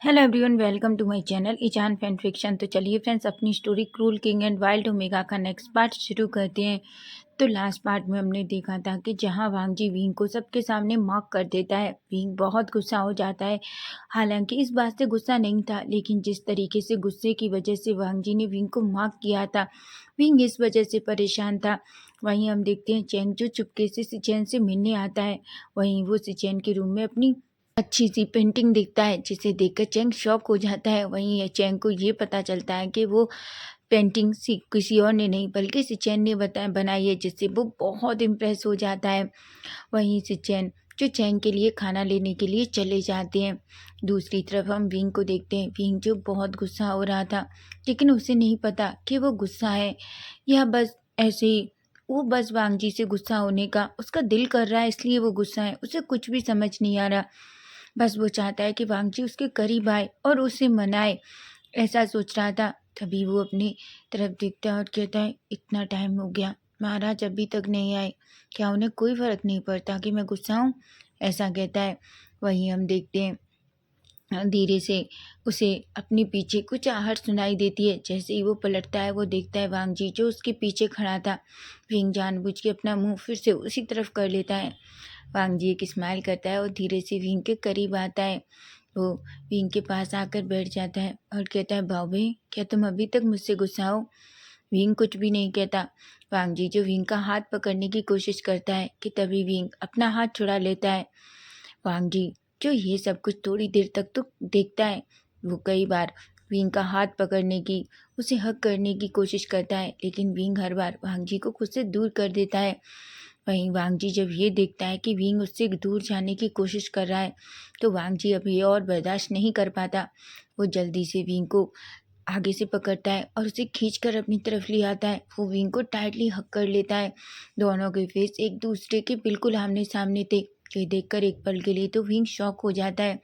Hello everyone, welcome to my channel ईजान fan fiction. तो चलिए फ्रेंड्स, अपनी story cruel king and wild omega का नेक्स्ट पार्ट शुरू करते हैं। तो लास्ट पार्ट में हमने देखा था कि जहां वांगजी विंग को सबके सामने मॉक कर देता है, विंग बहुत गुस्सा हो जाता है। हालांकि इस बात से गुस्सा नहीं था, लेकिन जिस तरीके से गुस्से की वजह से वांगजी ने विंग को मॉक किया था, विंग इस वजह से परेशान था। वहीं हम देखते हैं चैंग जो चुपके से सिचेन से मिलने आता है। वहीं वो सिचेन के रूम में अपनी अच्छी सी पेंटिंग दिखता है, जिसे देखकर चैंग शॉक हो जाता है। वहीं ये चैंग को ये पता चलता है कि वो पेंटिंग किसी और ने नहीं बल्कि सिचेन ने बनाई है, जिससे वो बहुत इम्प्रेस हो जाता है। वहीं सिचेन जो चैंग के लिए खाना लेने के लिए चले जाते हैं। दूसरी तरफ हम विंग को देखते हैं। विंग जो बहुत गुस्सा हो रहा था, लेकिन उसे नहीं पता कि वो गुस्सा है या बस ऐसे ही वो बस वांगजी से गुस्सा होने का उसका दिल कर रहा है, इसलिए वो गुस्सा है। उसे कुछ भी समझ नहीं आ रहा। बस वो चाहता है कि वांगजी उसके करीब आए और उसे मनाए, ऐसा सोच रहा था। तभी वो अपनी तरफ देखता है और कहता है, इतना टाइम हो गया, महाराज अभी तक नहीं आए, क्या उन्हें कोई फर्क नहीं पड़ता कि मैं गुस्सा हूँ? ऐसा कहता है। वहीं हम देखते हैं धीरे से उसे अपने पीछे कुछ आहट सुनाई देती है। जैसे ही वो पलटता है, वो देखता है वांगजी जो उसके पीछे खड़ा था। विंग जानबूझ के अपना मुंह फिर से उसी तरफ कर लेता है। वांगजी एक स्माइल करता है और धीरे से विंग के करीब आता है। वो विंग के पास आकर बैठ जाता है और कहता है, भावे क्या तुम अभी तक मुझसे गुस्सा हो? विंग कुछ भी नहीं कहता। वांगजी जो विंग का हाथ पकड़ने की कोशिश करता है कि तभी विंग अपना हाथ छुड़ा लेता है। वांगजी जो ये सब कुछ थोड़ी देर तक तो देखता है। वो कई बार विंग का हाथ पकड़ने की, उसे हग करने की कोशिश करता है, लेकिन विंग हर बार वांगजी को खुद से दूर कर देता है। वहीं वांगजी जब ये देखता है कि विंग उससे दूर जाने की कोशिश कर रहा है, तो वांगजी अब ये और बर्दाश्त नहीं कर पाता। वो जल्दी से विंग को आगे से पकड़ता है और उसे खींचकर अपनी तरफ ले आता है। वो विंग को टाइटली हक कर लेता है। दोनों के फेस एक दूसरे के बिल्कुल आमने सामने थे। ये देखकर एक पल के लिए तो विंग शॉक हो जाता है।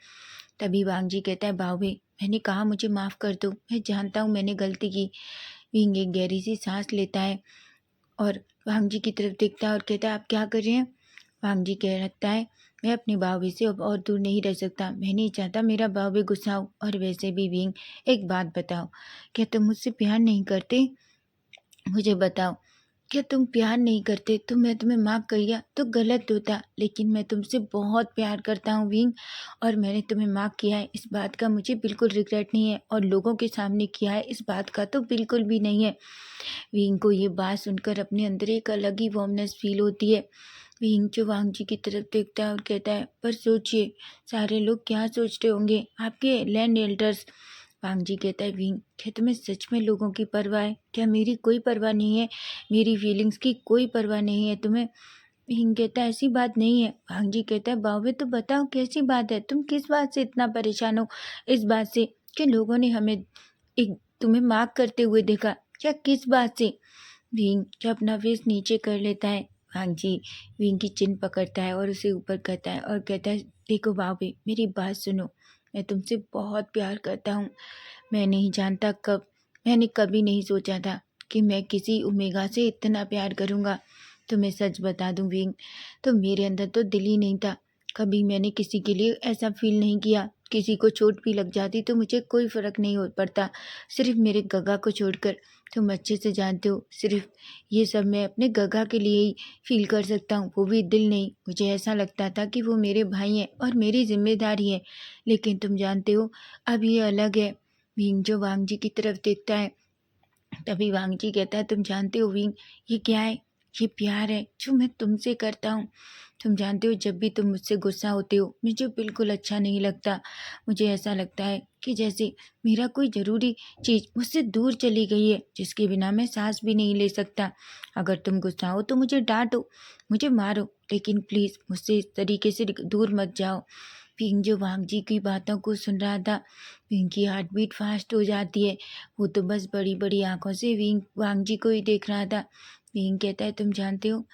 तभी वांगजी कहता है, भावे मैंने कहा मुझे माफ़ कर दो, मैं जानता हूँ मैंने गलती की। विंग एक गहरी सी सांस लेता है और वांगजी की तरफ देखता है और कहता है, आप क्या कर रहे हैं? वांगजी कह रखता है, मैं अपने भावे से अब और दूर नहीं रह सकता। मैं नहीं चाहता मेरा भावे गुस्सा हो। और वैसे भी विंग, एक बात बताओ, क्या तुम मुझसे प्यार नहीं करते? मुझे बताओ, क्या तुम प्यार नहीं करते तो मैं तुम्हें माफ़ कर दिया तो गलत होता, लेकिन मैं तुमसे बहुत प्यार करता हूँ विंग, और मैंने तुम्हें माफ़ किया है, इस बात का मुझे बिल्कुल रिग्रेट नहीं है, और लोगों के सामने किया है इस बात का तो बिल्कुल भी नहीं है। विंग को ये बात सुनकर अपने अंदर एक अलग ही वार्मनेस फील होती है। विंग जो वांगजी की तरफ देखता है और कहता है, पर सोचिए सारे लोग क्या सोचते होंगे, आपके लैंड एल्डर्स। वांगजी कहता है, विंग क्या तुम्हें सच में लोगों की परवाह है? क्या मेरी कोई परवाह नहीं है? मेरी फीलिंग्स की कोई परवाह नहीं है तुम्हें? विंग कहता है, ऐसी बात नहीं है। वांगजी कहता है, बावे तो बताओ कैसी बात है, तुम किस बात से इतना परेशान हो? इस बात से कि लोगों ने हमें एक तुम्हें मार्क करते हुए देखा, या किस बात से? विंग जो अपना फेस नीचे कर लेता है। वांगजी विंग की चिन पकड़ता है और उसे ऊपर करता है और कहता है, देखो बावे मेरी बात सुनो, मैं तुमसे बहुत प्यार करता हूँ। मैं नहीं जानता कब, मैंने कभी नहीं सोचा था कि मैं किसी ओमेगा से इतना प्यार करूँगा। तुम्हें सच बता दूँ विंग, तो मेरे अंदर तो दिल ही नहीं था। कभी मैंने किसी के लिए ऐसा फील नहीं किया। किसी को चोट भी लग जाती तो मुझे कोई फ़र्क नहीं हो पड़ता, सिर्फ मेरे गगा को छोड़कर। तुम अच्छे से जानते हो, सिर्फ ये सब मैं अपने गगा के लिए ही फील कर सकता हूँ, वो भी दिल नहीं। मुझे ऐसा लगता था कि वो मेरे भाई हैं और मेरी जिम्मेदारी है, लेकिन तुम जानते हो अब ये अलग है। विंग जो वांगजी की तरफ देखता है। तभी वांगजी कहता है, तुम जानते हो विंग, ये क्या है? ये प्यार है जो मैं तुमसे करता हूँ। तुम जानते हो जब भी तुम मुझसे गुस्सा होते हो, मुझे बिल्कुल अच्छा नहीं लगता। मुझे ऐसा लगता है कि जैसे मेरा कोई ज़रूरी चीज़ मुझसे दूर चली गई है, जिसके बिना मैं सांस भी नहीं ले सकता। अगर तुम गुस्सा हो तो मुझे डांटो, मुझे मारो, लेकिन प्लीज़ मुझसे इस तरीके से दूर मत जाओ। पिंग जो वांगजी की बातों को सुन रहा था, पिंग की हार्ट बीट फास्ट हो जाती है। वो तो बस बड़ी बड़ी आंखों से वांगजी को ही देख रहा था। पिंग कहता है, तुम जानते हो,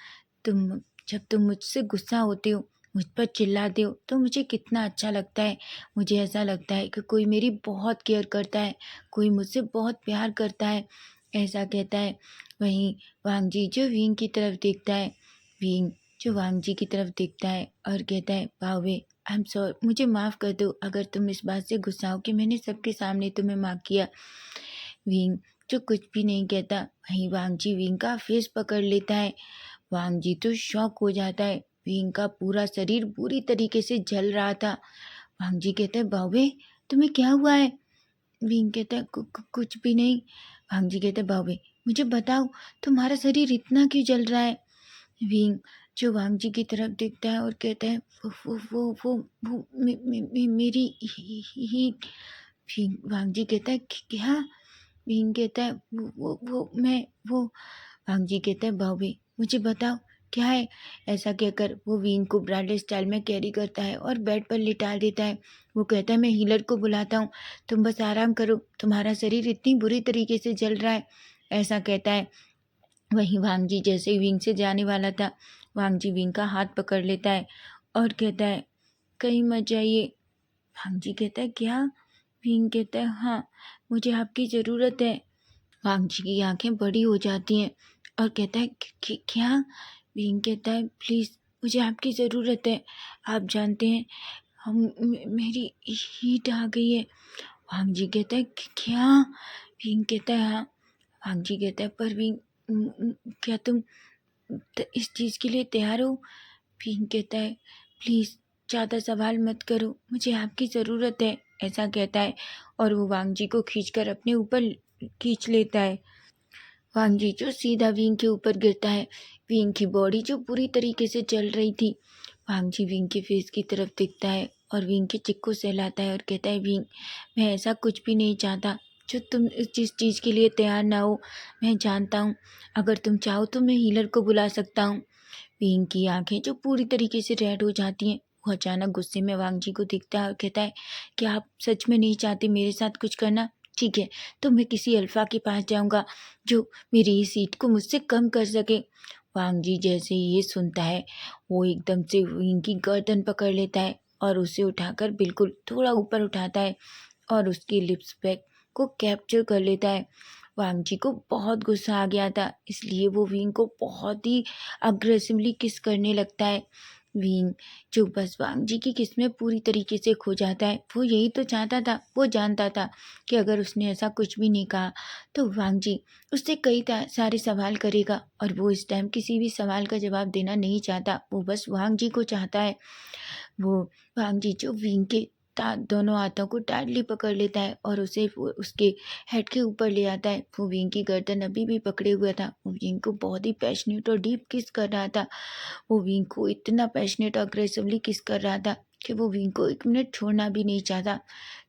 तुम जब तुम मुझसे गुस्सा होते हो, मुझ पर चिल्लाते हो, तो मुझे कितना अच्छा लगता है। मुझे ऐसा लगता है कि कोई मेरी बहुत केयर करता है, कोई मुझसे बहुत प्यार करता है, ऐसा कहता है। वहीं वांगजी जो विंग की तरफ देखता है, विंग जो वांगजी की तरफ देखता है और कहता है, भावे आई एम सॉरी, मुझे माफ़ कर दो अगर तुम इस बात से गुस्सा हो कि मैंने सबके सामने तुम्हें माफ़ किया। विंग जो कुछ भी नहीं कहता, वहीं वांगजी विंग का फेस पकड़ लेता है। वांगजी तो शॉक हो जाता है। विंग का पूरा शरीर बुरी तरीके से जल रहा था। वांगजी कहता है, बावे तुम्हें क्या हुआ है? विंग कहता है, कुछ भी नहीं। वांगजी कहता है, बावे मुझे बताओ तुम्हारा शरीर इतना क्यों जल रहा है? विंग जो वांगजी की तरफ देखता है और कहता है, वो मेरी हीट। वांगजी कहता है, क्या? विंग कहता है, वो मैं वो वांगजी कहता है, भाभी मुझे बताओ क्या है? ऐसा कहकर वो विंग को ब्राइडल स्टाइल में कैरी करता है और बेड पर लिटा देता है। वो कहता है, मैं हीलर को बुलाता हूँ, तुम बस आराम करो, तुम्हारा शरीर इतनी बुरी तरीके से जल रहा है, ऐसा कहता है। वहीं वांगजी जैसे ही विंग से जाने वाला था, वांगजी विंग का हाथ पकड़ लेता है और कहता है, कहीं मत जाइए। वांगजी कहता है, क्या? विंग कहता है, हाँ मुझे आपकी ज़रूरत है। वांगजी की आंखें बड़ी हो जाती हैं और कहता है, क्या? विंग कहता है, प्लीज़ मुझे आपकी ज़रूरत है, आप जानते हैं हम मेरी हीट आ गई है। वांगजी कहता है, क्या? विंग कहता है, हाँ। वांगजी कहता है, पर विंग क्या तुम इस चीज़ के लिए तैयार हो? विंग कहता है, प्लीज़ ज़्यादा सवाल मत करो, मुझे आपकी ज़रूरत है, ऐसा कहता है और वो वांगजी को खींचकर अपने ऊपर खींच लेता है। वांगजी जो सीधा विंग के ऊपर गिरता है। विंग की बॉडी जो पूरी तरीके से जल रही थी। वांगजी विंग के फेस की तरफ देखता है और विंग के चिक को सहलाता है और कहता है, विंग मैं ऐसा कुछ भी नहीं चाहता जो तुम जिस चीज़ के लिए तैयार ना हो। मैं जानता हूँ, अगर तुम चाहो तो मैं हीलर को बुला सकता हूँ। विंग की आंखें जो पूरी तरीके से रेड हो जाती हैं। वो अचानक गुस्से में वांगजी को देखता है और कहता है, क्या आप सच में नहीं चाहते मेरे साथ कुछ करना? ठीक है, तो मैं किसी अल्फा के पास जाऊंगा जो मेरी इस हीट को मुझसे कम कर सके। वांगजी जैसे ही ये सुनता है, वो एकदम से विंग की गर्दन पकड़ लेता है और उसे उठाकर बिल्कुल थोड़ा ऊपर उठाता है और उसकी लिप्स पे को कैप्चर कर लेता है। वांगजी को बहुत गुस्सा आ गया था, इसलिए वो विंग को बहुत ही अग्रेसिवली किस करने लगता है। विंग जो बस वांगजी की किस में पूरी तरीके से खो जाता है। वो यही तो चाहता था, वो जानता था कि अगर उसने ऐसा कुछ भी नहीं कहा तो वांगजी उससे कई सारे सवाल करेगा और वो इस टाइम किसी भी सवाल का जवाब देना नहीं चाहता। वो बस वांगजी को चाहता है। वो वांगजी जो विंग के दोनों हाथों को टाइटली पकड़ लेता है और उसे उसके हेड के ऊपर ले आता है। वो विंग की गर्दन अभी भी पकड़े हुआ था। वो विंग को बहुत ही पैशनेट और डीप किस कर रहा था। वो विंग को इतना पैशनेट और अग्रेसिवली किस कर रहा था कि वो विंग को एक मिनट छोड़ना भी नहीं चाहता।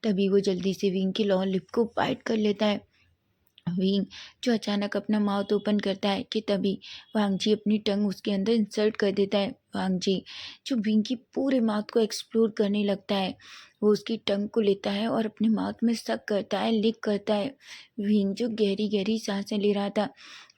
तभी वो जल्दी से विंग की लॉन्ग लिप को बाइट कर लेता है। विंग जो अचानक अपना माउथ ओपन करता है कि तभी वांगजी अपनी टंग उसके अंदर इंसर्ट कर देता है। वांगजी जो विंग की पूरे माउथ को एक्सप्लोर करने लगता है। वो उसकी टंग को लेता है और अपने माउथ में सक करता है, लिक करता है। विंग जो गहरी गहरी सांसें ले रहा था।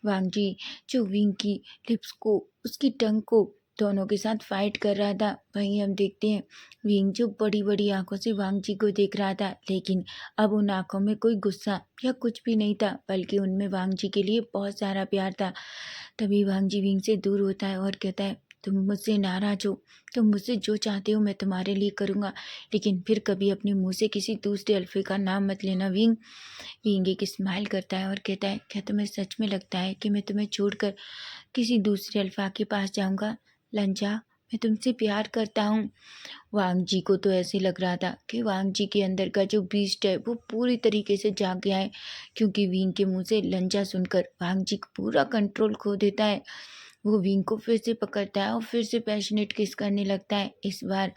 वांगजी जो विंग की लिप्स को, उसकी टंग को दोनों के साथ फाइट कर रहा था। वहीं हम देखते हैं विंग जो बड़ी बड़ी आंखों से वांगजी को देख रहा था, लेकिन अब उन आंखों में कोई गुस्सा या कुछ भी नहीं था, बल्कि उनमें वांगजी के लिए बहुत सारा प्यार था। तभी वांगजी विंग से दूर होता है और कहता है, तुम मुझसे नाराज हो, तुम मुझसे जो चाहते हो मैं तुम्हारे लिए करूँगा, लेकिन फिर कभी अपने मुंह से किसी दूसरे अल्फे का नाम मत लेना। विंग विंग एक स्माइल करता है और कहता है, क्या तुम्हें सच में लगता है कि मैं तुम्हें छोड़कर किसी दूसरे अल्फा के पास जाऊँगा? लंजा, मैं तुमसे प्यार करता हूँ। वांगजी को तो ऐसे लग रहा था कि वांगजी के अंदर का जो बीस्ट है वो पूरी तरीके से जाग गया है, क्योंकि विंग के मुंह से लंजा सुनकर वांगजी पूरा कंट्रोल खो देता है। वो विंग को फिर से पकड़ता है और फिर से पैशनेट किस करने लगता है। इस बार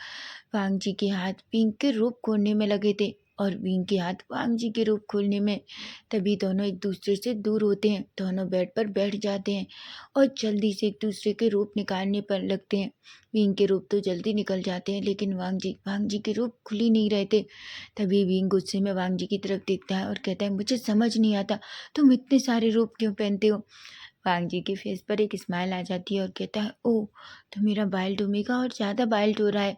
वांगजी के हाथ विंग के रोप खोलने में लगे थे और विंग के हाथ वांगजी के रोप खोलने में। तभी दोनों एक दूसरे से दूर होते हैं। दोनों बेड पर बैठ जाते हैं और जल्दी से एक दूसरे के रोप निकालने पर लगते हैं। विंग के रोप तो जल्दी निकल जाते हैं, लेकिन वांगजी के रोप खुल ही नहीं रहे थे। तभी विंग गुस्से में वांगजी की तरफ देखता है और कहता है, मुझे समझ नहीं आता तुम इतने सारे रोप क्यों पहनते हो? वांगजी के फेस पर एक स्माइल आ जाती है और कहता है, ओह तो मेरा बाइल्ड ओमेगा और ज़्यादा बाइल्ड हो रहा है।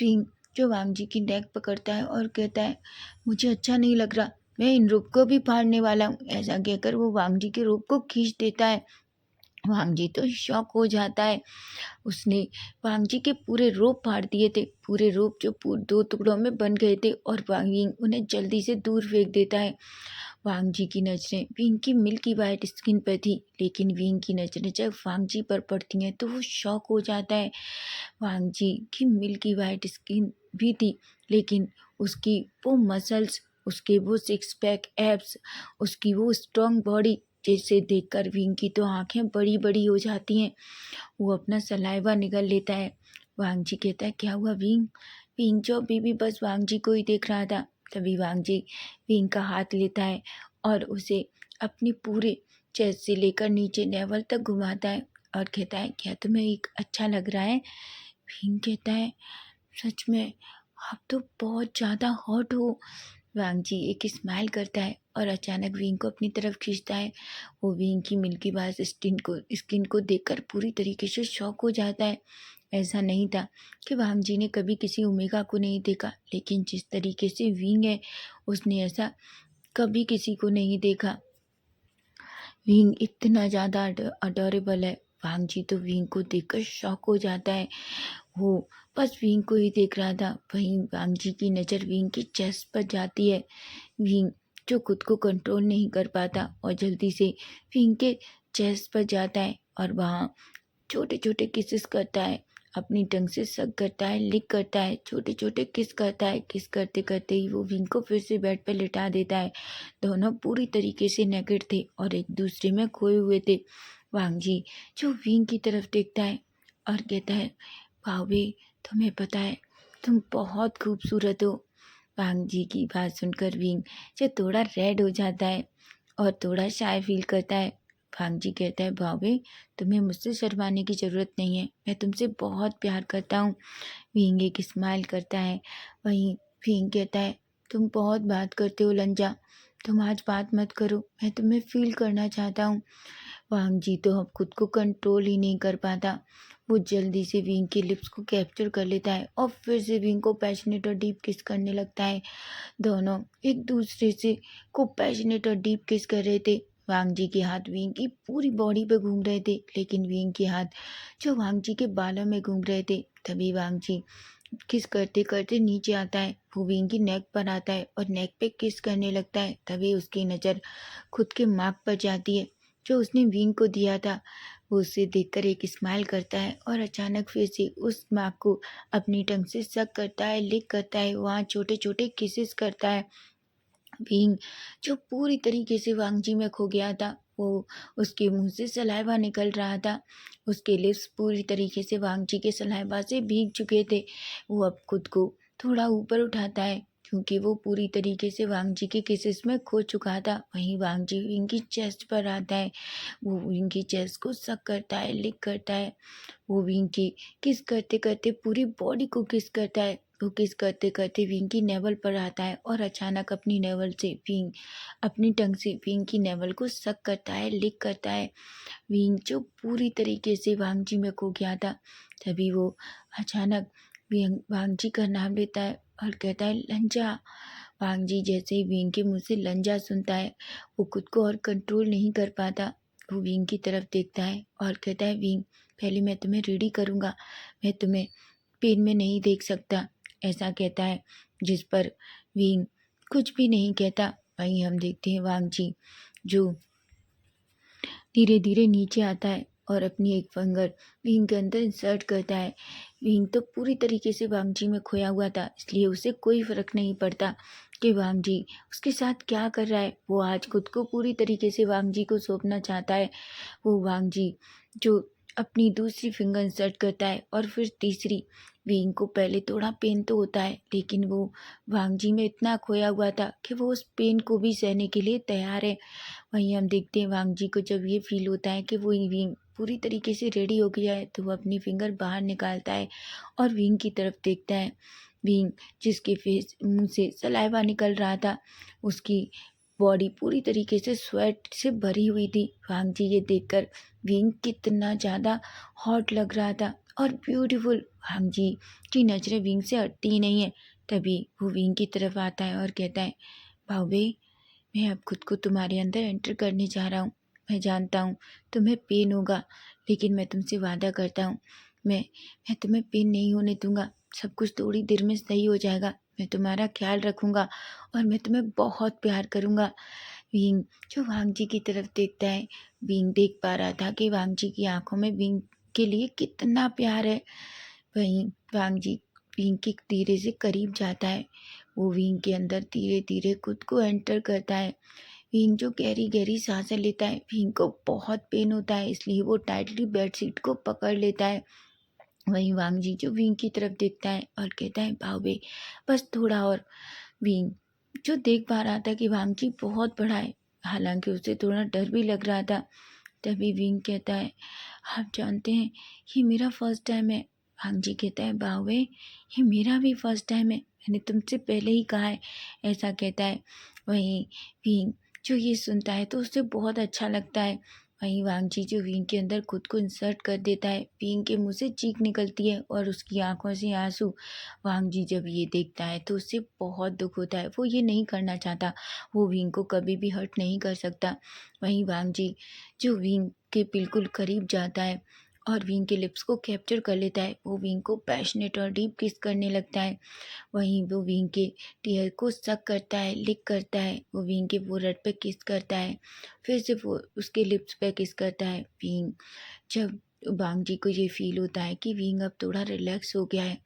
विंग जो वांगजी की नेक पकड़ता है और कहता है, मुझे अच्छा नहीं लग रहा, मैं इन रोप को भी फाड़ने वाला हूँ। ऐसा कहकर वो वांगजी के रोप को खींच देता है वांग जी तो शॉक हो जाता है। उसने वांग जी के पूरे रोप फाड़ दिए थे, पूरे रोप जो 2 टुकड़ों में बन गए थे, और वांग उन्हें जल्दी से दूर फेंक देता है। वांग जी की नज़रें विंग की मिल्की वाइट स्किन पर थी, लेकिन विंग की नज़रें जब वांग जी पर पड़ती हैं तो वो शॉक हो जाता है। वांग जी की मिल्की वाइट स्किन भी थी, लेकिन उसकी वो मसल्स, उसके वो सिक्स पैक एब्स, उसकी वो स्ट्रॉन्ग बॉडी, जिसे देखकर विंग की तो आंखें बड़ी बड़ी हो जाती हैं। वो अपना सलाइवा निगल लेता है। वांग जी कहता है, क्या हुआ विंग? विंग जो अभी भी बस वांग जी को ही देख रहा था। तभी वांग जी विंग का हाथ लेता है और उसे अपनी पूरे चेस्ट से लेकर नीचे नेवल तक घुमाता है और कहता है, क्या तुम्हें एक अच्छा लग रहा है? विंग कहता है, सच में आप तो बहुत ज़्यादा हॉट हो। वांग जी एक स्माइल करता है और अचानक विंग को अपनी तरफ खींचता है। वो विंग की मिल्की बास स्किन को देखकर पूरी तरीके से शॉक हो जाता है। ऐसा नहीं था कि वांग जी ने कभी किसी ओमेगा को नहीं देखा, लेकिन जिस तरीके से विंग है, उसने ऐसा कभी किसी को नहीं देखा। विंग इतना ज़्यादा अडोरेबल है। वांग जी तो विंग को देखकर शॉक हो जाता है। वो बस विंग को ही देख रहा था। वहीं वांग जी की नज़र विंग की चेस्ट पर जाती है। विंग जो खुद को कंट्रोल नहीं कर पाता और जल्दी से विंग के चेस्ट पर जाता है और वहाँ छोटे छोटे किसेस करता है, अपनी टंग से सक करता है, लिक करता है, छोटे छोटे किस करता है। किस करते करते ही वो विंग को फिर से बेड पर लिटा देता है। दोनों पूरी तरीके से नेकेड थे और एक दूसरे में खोए हुए थे। वांग जी जो विंग की तरफ देखता है और कहता है, भावे, तुम्हें पता है तुम बहुत खूबसूरत हो। वांग जी की बात सुनकर विंग जो थोड़ा रेड हो जाता है और थोड़ा शाय फील करता है। वांग जी कहता है, भावे, तुम्हें मुझसे शर्माने की ज़रूरत नहीं है, मैं तुमसे बहुत प्यार करता हूँ। विंग एक स्माइल करता है। वहीं विंग कहता है, तुम बहुत बात करते हो लंजा, तुम आज बात मत करो, मैं तुम्हें फील करना चाहता हूँ। वांग जी तो अब खुद को कंट्रोल ही नहीं कर पाता। वो जल्दी से विंग की लिप्स को कैप्चर कर लेता है और फिर से विंग को पैशनेट और डीप किस करने लगता है। दोनों एक दूसरे से को पैशनेट और डीप किस कर रहे थे। वांग जी के हाथ विंग की पूरी बॉडी पे घूम रहे थे, लेकिन विंग के हाथ जो वांग जी के बालों में घूम रहे थे। तभी वांग जी किस करते करते नीचे आता है। वो विंग की नेक पर आता है और नेक पे किस करने लगता है। तभी उसकी नज़र खुद के मार्क पर जाती है जो उसने विंग को दिया था। वो उसे देखकर एक स्माइल करता है और अचानक फिर से उस मार्क को अपनी टंग से सक करता है, लिक करता है, वहाँ छोटे छोटे किसेस करता है। विंग जो पूरी तरीके से वांग जी में खो गया था, वो उसके मुंह से सलाइवा निकल रहा था। उसके लिप्स पूरी तरीके से वांग जी के सलाइवा से भीग चुके थे। वो अब खुद को थोड़ा ऊपर उठाता है क्योंकि वो पूरी तरीके से वांग जी के किसेस में खो चुका था। वहीं वांग जी विंग की चेस्ट पर आता है। वो विंग की चेस्ट को सक करता है, लिक करता है। वो विंग की किस करते करते पूरी बॉडी को किस करता है। वो किस करते करते विंग की नेवल पर आता है और अचानक अपनी नेवल से विंग अपनी टंग से विंग की नेवल को सक करता है, लिक करता है। विंग जो पूरी तरीके से वांग जी में खो गया था, तभी वो अचानक वांग जी का नाम लेता है और कहता है, लंजा। वांग जी जैसे ही विंग के मुंह से लंजा सुनता है, वो खुद को और कंट्रोल नहीं कर पाता। वो विंग की तरफ देखता है और कहता है, विंग, पहले मैं तुम्हें रेडी करूँगा, मैं तुम्हें पेन में नहीं देख सकता, ऐसा कहता है। जिस पर विंग कुछ भी नहीं कहता। वहीं हम देखते हैं वांग जी जो धीरे धीरे नीचे आता है और अपनी एक फिंगर विंग के अंदर इंसर्ट करता है। विंग तो पूरी तरीके से वांग जी में खोया हुआ था, इसलिए उसे कोई फर्क नहीं पड़ता कि वांग जी उसके साथ क्या कर रहा है। वो आज खुद को पूरी तरीके से वांग जी को सौंपना चाहता है। वो वांग जी जो अपनी दूसरी फिंगर इंसर्ट करता है और फिर तीसरी। विंग को पहले थोड़ा पेन तो होता है, लेकिन वो वांग जी में इतना खोया हुआ था कि वो उस पेन को भी सहने के लिए तैयार है। वहीं हम देखते हैं वांग जी को जब ये फील होता है कि वो विंग पूरी तरीके से रेडी हो गया है, तो वो अपनी फिंगर बाहर निकालता है और विंग की तरफ देखता है। विंग जिसके फेस मुंह से सलाइवा निकल रहा था, उसकी बॉडी पूरी तरीके से स्वेट से भरी हुई थी। वांग जी ये देखकर विंग कितना ज़्यादा हॉट लग रहा था और ब्यूटीफुल। वांग जी की नज़रें विंग से हटती ही नहीं है। तभी वो विंग की तरफ आता है और कहता है, भावे, मैं अब खुद को तुम्हारे अंदर एंटर करने जा रहा हूँ। मैं जानता हूँ तुम्हें पेन होगा, लेकिन मैं तुमसे वादा करता हूँ, मैं तुम्हें पेन नहीं होने दूँगा। सब कुछ थोड़ी देर में सही हो जाएगा। मैं तुम्हारा ख़्याल रखूँगा और मैं तुम्हें बहुत प्यार करूँगा। विंग जो वांग जी की तरफ देखता है, विंग देख पा रहा था कि वांग जी की आँखों में विंग के लिए कितना प्यार है। वहीं वांग जी विंग के धीरे से करीब जाता है। वो विंग के अंदर धीरे-धीरे खुद को एंटर करता है। विंग जो गहरी-गहरी साँसें लेता है, विंग को बहुत पेन होता है, इसलिए वो टाइटली बेडशीट को पकड़ लेता है। वहीं वांग जी जो विंग की तरफ देखता है और कहता है, बाओबे बस थोड़ा और। विंग जो देख पा रहा था कि वांग जी बहुत बड़ा है, हालांकि उसे थोड़ा डर भी लग रहा था। तभी विंग कहता है, आप जानते हैं ये मेरा फर्स्ट टाइम है। वांग जी कहता है, बाओबे ये मेरा भी फर्स्ट टाइम है, मैंने तुमसे पहले ही कहा है, ऐसा कहता है। वहीं विंग जो ये सुनता है तो उसे बहुत अच्छा लगता है। वहीं वांग जी जो विंग के अंदर खुद को इंसर्ट कर देता है, विंग के मुंह से चीख निकलती है और उसकी आंखों से आंसू। वांग जी जब ये देखता है तो उससे बहुत दुख होता है, वो ये नहीं करना चाहता, वो विंग को कभी भी हर्ट नहीं कर सकता। वहीं वांग जी जो विंग के बिल्कुल करीब जाता है और विंग के लिप्स को कैप्चर कर लेता है, वो विंग को पैशनेट और डीप किस करने लगता है। वहीं वो विंग के टीयर को सक करता है, लिक करता है, वो विंग के फोrehead पे किस करता है, फिर से वो उसके लिप्स पे किस करता है। विंग जब वांग जी को ये फील होता है कि विंग अब थोड़ा रिलैक्स हो गया है,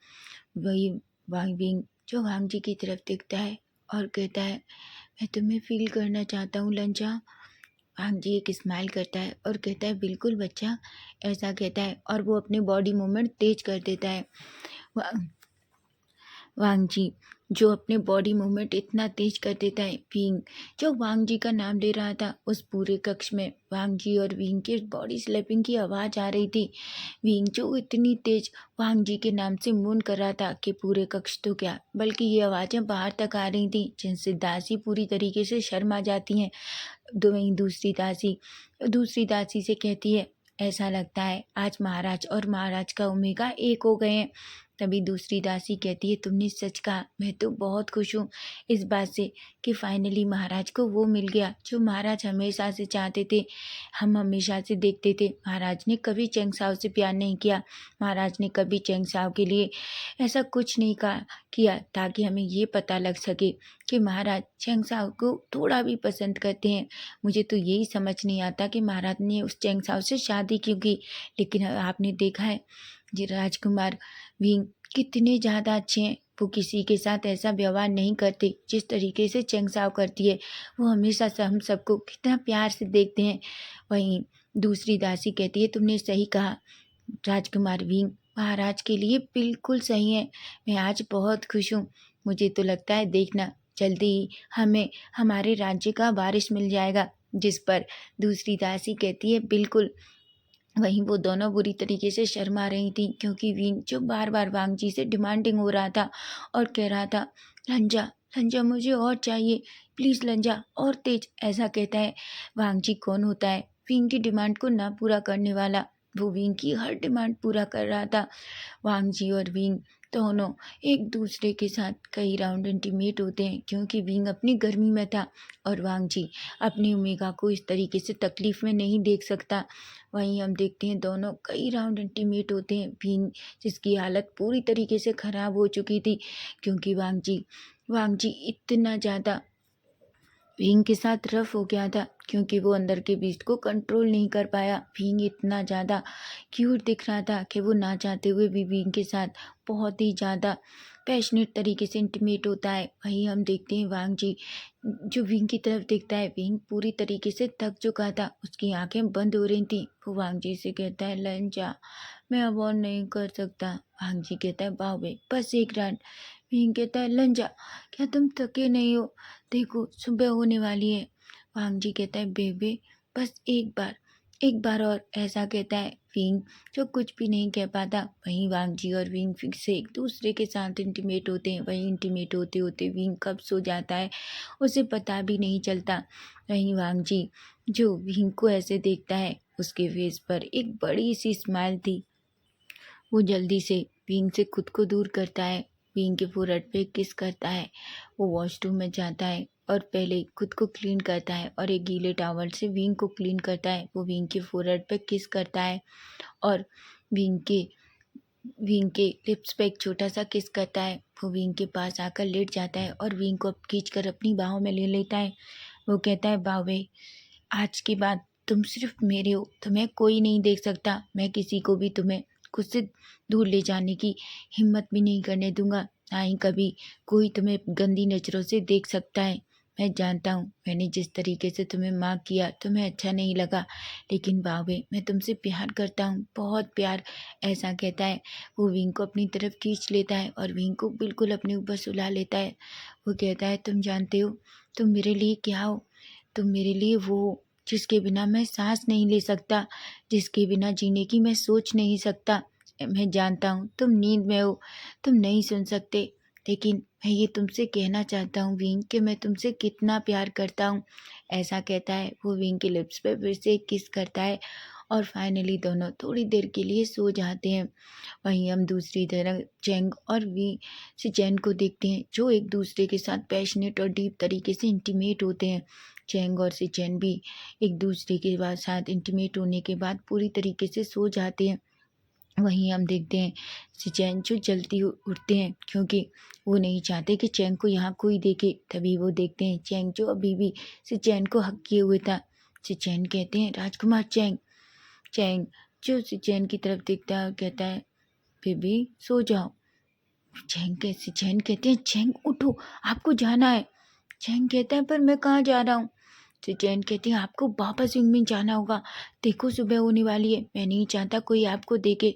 वही विंग जो वांग जी की तरफ देखता है और कहता है, मैं तुम्हें फील करना चाहता हूँ लंजा। वांग जी एक स्माइल करता है और कहता है, बिल्कुल बच्चा, ऐसा कहता है और वो अपने बॉडी मूवमेंट तेज कर देता है। वांग जी जो अपने बॉडी मूवमेंट इतना तेज कर देता है, विंग जो वांग जी का नाम ले रहा था, उस पूरे कक्ष में वांग जी और विंग के बॉडी स्लैपिंग की आवाज़ आ रही थी। विंग जो इतनी तेज वांग जी के नाम से मून कर रहा था कि पूरे कक्ष तो क्या बल्कि ये आवाज़ें बाहर तक आ रही थी, जिनसे दासी पूरी तरीके से शर्मा जाती हैं। वहीं दूसरी दासी से कहती है, ऐसा लगता है आज महाराज और महाराज का ओमेगा एक हो गए हैं। तभी दूसरी दासी कहती है, तुमने सच कहा, मैं तो बहुत खुश हूँ इस बात से कि फाइनली महाराज को वो मिल गया जो महाराज हमेशा से चाहते थे, हम हमेशा से देखते थे। महाराज ने कभी चेंग साओ से प्यार नहीं किया, महाराज ने कभी चेंग साओ के लिए ऐसा कुछ नहीं किया ताकि हमें ये पता लग सके कि महाराज चेंग साओ को थोड़ा भी पसंद करते हैं। मुझे तो यही समझ नहीं आता कि महाराज ने उस चेंग साओ से शादी क्यों की। लेकिन आपने देखा है जी राजकुमार विंग कितने ज़्यादा अच्छे हैं, वो किसी के साथ ऐसा व्यवहार नहीं करते जिस तरीके से चेंग साओ करती है। वो हमेशा से हम सबको कितना प्यार से देखते हैं। वहीं दूसरी दासी कहती है, तुमने सही कहा राजकुमार विंग महाराज के लिए बिल्कुल सही है। मैं आज बहुत खुश हूँ। मुझे तो लगता है देखना जल्दी ही हमें हमारे राज्य का वारिस मिल जाएगा। जिस पर दूसरी दासी कहती है, बिल्कुल। वहीं वो दोनों बुरी तरीके से शर्मा रही थी क्योंकि विंग जो बार बार वांग जी से डिमांडिंग हो रहा था और कह रहा था, लंजा लंजा मुझे और चाहिए, प्लीज़ लंजा और तेज, ऐसा कहता है। वांग जी कौन होता है विंग की डिमांड को ना पूरा करने वाला, वो विंग की हर डिमांड पूरा कर रहा था। वांग जी और विंग दोनों एक दूसरे के साथ कई राउंड इंटीमेट होते हैं क्योंकि विंग अपनी गर्मी में था और वांग जी अपनी ओमेगा को इस तरीके से तकलीफ़ में नहीं देख सकता। वहीं हम देखते हैं दोनों कई राउंड इंटीमेट होते हैं। विंग जिसकी हालत पूरी तरीके से ख़राब हो चुकी थी क्योंकि वांग जी इतना ज़्यादा विंग के साथ रफ हो गया था क्योंकि वो अंदर के बीस्ट को कंट्रोल नहीं कर पाया। विंग इतना ज़्यादा क्यूट दिख रहा था कि वो ना चाहते हुए भी विंग के साथ बहुत ही ज़्यादा पैशनेट तरीके से इंटीमेट होता है। वहीं हम देखते हैं वांग जी जो विंग की तरफ देखता है, विंग पूरी तरीके से थक चुका था, उसकी आंखें बंद हो रही थी। वो वांग जी से कहता है, लंजा मैं अब और नहीं कर सकता। वांग जी कहता है, बाओबे बस एक राउंड। विंग कहता है, लंजा क्या तुम थके नहीं हो, देखो सुबह होने वाली है। वांग जी कहता है, बेबे बस एक बार और, ऐसा कहता है। विंग जो कुछ भी नहीं कह पाता। वहीं वांग जी और विंग फिर से एक दूसरे के साथ इंटीमेट होते हैं। वहीं इंटीमेट होते होते विंग कब सो जाता है उसे पता भी नहीं चलता। वहीं वांग जी जो विंग को ऐसे देखता है, उसके फेस पर एक बड़ी सी स्माइल थी। वो जल्दी से विंग से खुद को दूर करता है विंग के फोrehead पे किस करता है। वो वॉशरूम में जाता है और पहले खुद को क्लीन करता है और एक गीले टॉवल से विंग को क्लीन करता है। वो विंग के फोrehead पे किस करता है और विंग के विंग के लिप्स पे एक छोटा सा किस करता है। वो विंग के पास आकर लेट जाता है और विंग को खींचकर अपनी बाहों में ले लेता है। वो कहता है, बावे, आज के बाद तुम सिर्फ मेरे हो, तुम्हें कोई नहीं देख सकता। मैं किसी को भी तुम्हें खुद से दूर ले जाने की हिम्मत भी नहीं करने दूंगा, ना ही कभी कोई तुम्हें गंदी नज़रों से देख सकता है। मैं जानता हूँ मैंने जिस तरीके से तुम्हें माँ किया तुम्हें अच्छा नहीं लगा, लेकिन बावे मैं तुमसे प्यार करता हूँ, बहुत प्यार। ऐसा कहता है। वो विंग को अपनी तरफ खींच लेता है और विंग को बिल्कुल अपने ऊपर सुला लेता है। वो कहता है, तुम जानते हो तुम मेरे लिए क्या हो? तुम मेरे लिए वो हो जिसके बिना मैं सांस नहीं ले सकता, जिसके बिना जीने की मैं सोच नहीं सकता। मैं जानता हूँ तुम नींद में हो, तुम नहीं सुन सकते, लेकिन मैं ये तुमसे कहना चाहता हूँ विंग कि मैं तुमसे कितना प्यार करता हूँ। ऐसा कहता है। वो विंग के लिप्स पे फिर से किस करता है और फाइनली दोनों थोड़ी देर के लिए सो जाते हैं। वहीं हम दूसरी तरफ चेंग और वी सिचेन को देखते हैं, जो एक दूसरे के साथ पैशनेट और डीप तरीके से इंटीमेट होते हैं। चेंग और सिचेन भी एक दूसरे के साथ इंटीमेट होने के बाद पूरी तरीके से सो जाते हैं। वहीं हम देखते हैं सिचेन जो जल्दी उठते हैं, क्योंकि वो नहीं चाहते कि चेंग को यहाँ कोई देखे। तभी वो देखते हैं चेंग जो अभी भी सिचेन को हक किए हुए था। सिचेन कहते हैं, राजकुमार चेंग। चेंग जो सिचेन की तरफ देखता है और कहता है, बेबी सो जाओ। चैंग कहते हैं, चैंग उठो, आपको जाना है। चैंग कहता है, पर मैं कहाँ जा रहा हूँ? चैंग कहती है, आपको वापस विंग में जाना होगा, देखो सुबह होने वाली है, मैं नहीं चाहता कोई आपको देखे।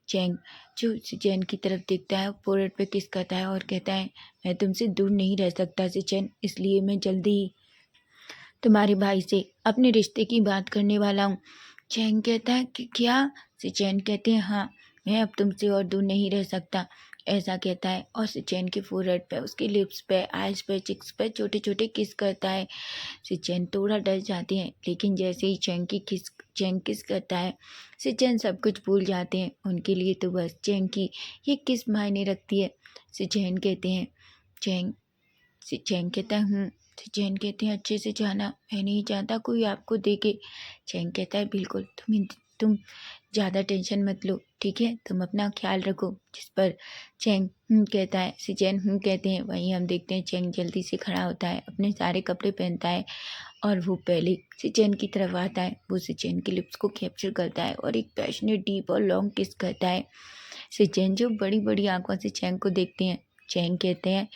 चैंग जो सिचेन की तरफ देखता है, फोrehead पे किस करता है और कहता है, मैं तुमसे दूर नहीं रह सकता सिचेन, इसलिए मैं जल्दी ही तुम्हारे भाई से अपने रिश्ते की बात करने वाला हूँ। चैंग कहता है कि क्या? सिचेन कहते हैं, हाँ, मैं अब तुमसे और दूर नहीं रह सकता। ऐसा कहता है और सिचेन के फोrehead पे, उसके लिप्स पे, आइज पे, चिक्स पे छोटे छोटे किस करता है। सिचेन थोड़ा डर जाती है, लेकिन जैसे ही चैंग किस करता है, सिचेन सब कुछ भूल जाते हैं। उनके लिए तो बस चैंग की ये किस मायने रखती है। सिचेन कहते हैं, चैंग चैंग कहता है, चैन कहते हैं, अच्छे से जाना, मैं नहीं चाहता कोई आपको देखे। चैंग कहता है, बिल्कुल, तुम ज़्यादा टेंशन मत लो, ठीक है, तुम अपना ख्याल रखो। जिस पर चैंग कहता है, सिचेन कहते हैं। वहीं हम देखते हैं चैंग जल्दी से खड़ा होता है, अपने सारे कपड़े पहनता है और वो पहले सिचेन की तरफ आता है। वो सिचेन के लिप्स को कैप्चर करता है और एक पैशनेट डीप और लॉन्ग किस करता है। सिचेन जो बड़ी बड़ी आंखों से चैंग को देखते हैं। चैंग कहते हैं,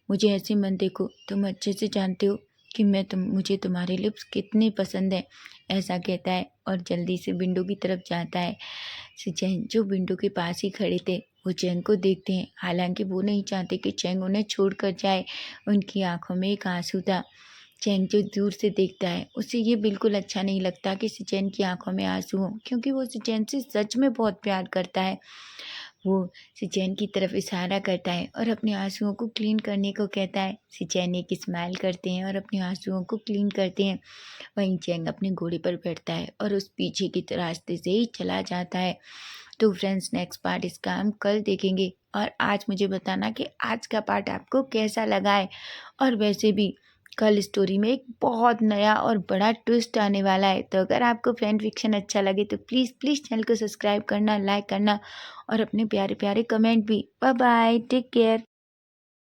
मुझे ऐसे मत देखो, तुम अच्छे से जानते हो कि मुझे तुम्हारे लिप्स कितने पसंद हैं। ऐसा कहता है और जल्दी से विंडो की तरफ जाता है। सिचेन जो विंडो के पास ही खड़े थे, वो चैंग को देखते हैं, हालांकि वो नहीं चाहते कि चैंग उन्हें छोड़कर जाए। उनकी आंखों में एक आंसू था। चैंग जो दूर से देखता है, उसे ये बिल्कुल अच्छा नहीं लगता कि सिचेन की आंखों में आंसू हों, क्योंकि वो सिचेन से सच में बहुत प्यार करता है। वो सिचेन की तरफ इशारा करता है और अपने आंसुओं को क्लीन करने को कहता है। सिचेन एक स्माइल करते हैं और अपने आंसुओं को क्लीन करते हैं। वहीं चैंग अपने घोड़े पर बैठता है और उस पीछे की रास्ते से ही चला जाता है। तो फ्रेंड्स, नेक्स्ट पार्ट इसका हम कल देखेंगे और आज मुझे बताना कि आज का पार्ट आपको कैसा लगा है। और वैसे भी कल स्टोरी में एक बहुत नया और बड़ा ट्विस्ट आने वाला है। तो अगर आपको फैन फिक्शन अच्छा लगे तो प्लीज़ प्लीज़ चैनल को सब्सक्राइब करना, लाइक करना और अपने प्यारे प्यारे कमेंट भी। Bye bye, take care.